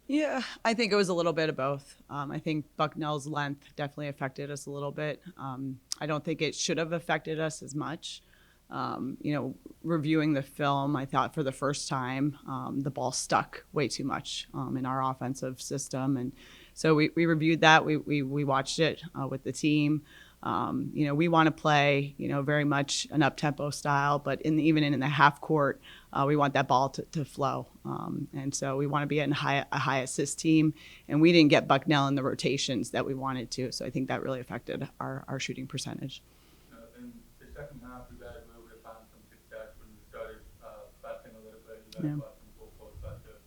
Yeah, I think it was a little bit of both. I think Bucknell's length definitely affected us a little bit. I don't think it should have affected us as much. You know, reviewing the film, I thought for the first time the ball stuck way too much in our offensive system, and so we reviewed that. We watched it with the team. You know, we want to play, you know, very much an up-tempo style, but even in the half court, we want that ball to flow. And so we want to be a high assist team, and we didn't get Bucknell in the rotations that we wanted to. So I think that really affected our shooting percentage. In the second half, you guys were able to find some success when you started pressing a little bit. You guys Yeah. got some full court pressure.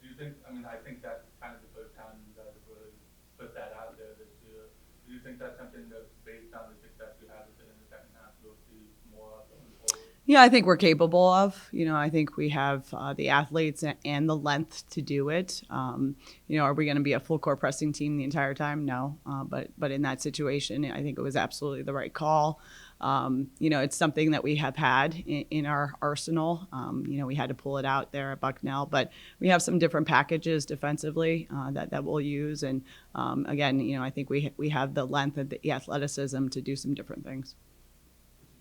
Do you think? I mean, I think that's kind of the first time you guys have really put that out there this year. Do you think that's something that, based on the success you had with it in the second half, you'll see more of going forward? Yeah, I think we're capable of. You know, I think we have the athletes and the length to do it. You know, are we going to be a full court pressing team the entire time? No. But in that situation, I think it was absolutely the right call. You know, it's something that we have had in our arsenal. You know, we had to pull it out there at Bucknell, but we have some different packages defensively that we'll use. And again, you know, I think we have the length and the athleticism to do some different things.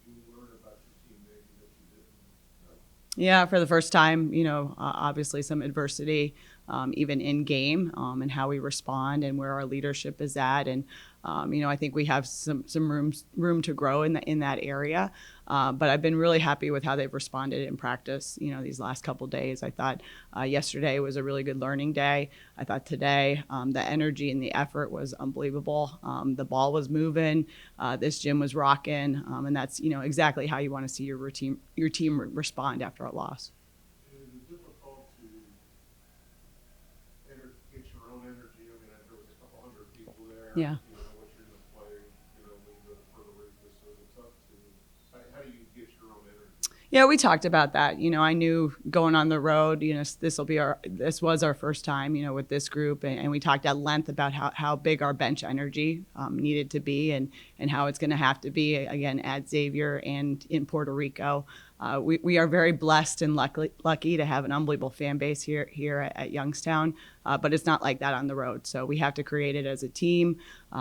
Did you learn about your team maybe that you didn't know? Yeah, for the first time, you know, obviously some adversity, even in game, and how we respond and where our leadership is at, and you know, I think we have some room to grow in that area. But I've been really happy with how they've responded in practice. You know, these last couple days, I thought yesterday was a really good learning day. I thought today the energy and the effort was unbelievable. The ball was moving, this gym was rocking, and that's, you know, exactly how you want to see your team respond after a loss. Is it difficult to get your own energy? I mean, there was a couple hundred people there. Yeah. You know what you're going to play. You know when you go to Puerto Rico, so it's up to how do you get your own energy? Yeah, we talked about that. You know, I knew going on the road, you know, this was our first time, you know, with this group, and we talked at length about how big our bench energy needed to be, and how it's going to have to be again at Xavier and in Puerto Rico. We are very blessed and lucky to have an unbelievable fan base here at Youngstown, but it's not like that on the road. So we have to create it as a team.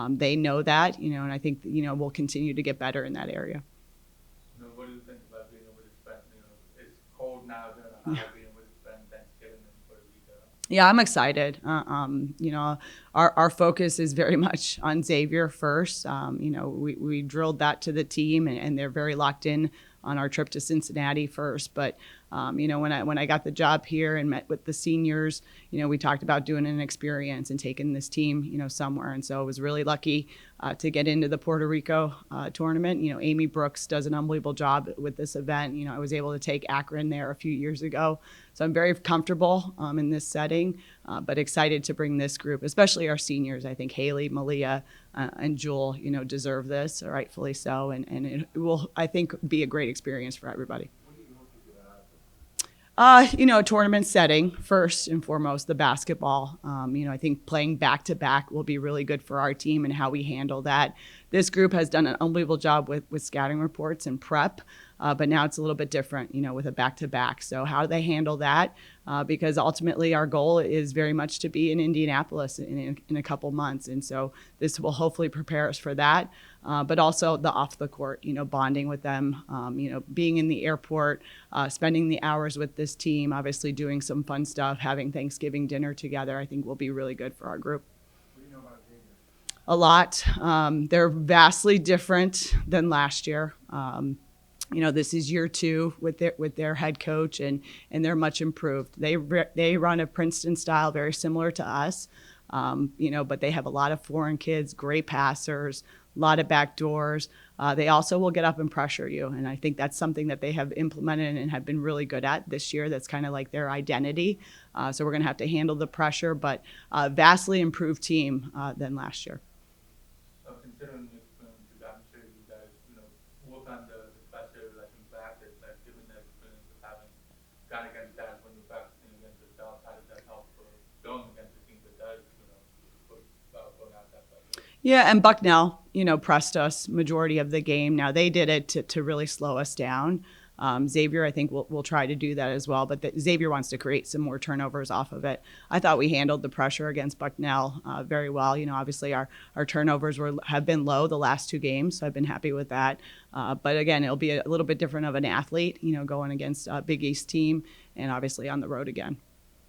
They know that, you know, and I think, you know, we'll continue to get better in that area. You know, what do you think about being able to spend? You know, it's cold now during the high, being able to spend Thanksgiving in Puerto Rico. Yeah, I'm excited. You know, our focus is very much on Xavier first. You know, we drilled that to the team, and they're very locked in on our trip to Cincinnati first. But you know, when I got the job here and met with the seniors, you know, we talked about doing an experience and taking this team, you know, somewhere. And so I was really lucky to get into the Puerto Rico tournament. You know, Amy Brooks does an unbelievable job with this event. You know, I was able to take Akron there a few years ago. So I'm very comfortable in this setting, but excited to bring this group, especially our seniors. I think Haley, Malia, and Jewel, you know, deserve this, rightfully so. And it will, I think, be a great experience for everybody. What do you hope to get out of it? You know, tournament setting, first and foremost, the basketball. You know, I think playing back to back will be really good for our team and how we handle that. This group has done an unbelievable job with scouting reports and prep, but now it's a little bit different, you know, with a back to back. So, how do they handle that? Because ultimately, our goal is very much to be in Indianapolis in a couple months. And so, this will hopefully prepare us for that. But also the off the court, you know, bonding with them, you know, being in the airport, spending the hours with this team, obviously doing some fun stuff, having Thanksgiving dinner together, I think will be really good for our group. What do you know about Xavier? A lot. They're vastly different than last year. You know, this is year two with their head coach, and they're much improved. They run a Princeton style very similar to us, you know, but they have a lot of foreign kids, great passers, a lot of back doors. They also will get up and pressure you, and I think that's something that they have implemented and have been really good at this year. That's kind of like their identity. So we're going to have to handle the pressure, but vastly improved team than last year. Considering the experience you got, I'm sure you guys, you know, work on the pressure like in practice, like given the experience of having gone against guys when you're practicing against yourself, how does that help for going against a team that does, you know, put out that pressure? Yeah, and Bucknell, you know, pressed us majority of the game. Now they did it to really slow us down. Xavier, I think, will try to do that as well, but Xavier wants to create some more turnovers off of it. I thought we handled the pressure against Bucknell very well. Obviously our turnovers have been low the last 2 games, so I've been happy with that. But again, it'll be a little bit different of an athlete, going against a Big East team and obviously on the road again.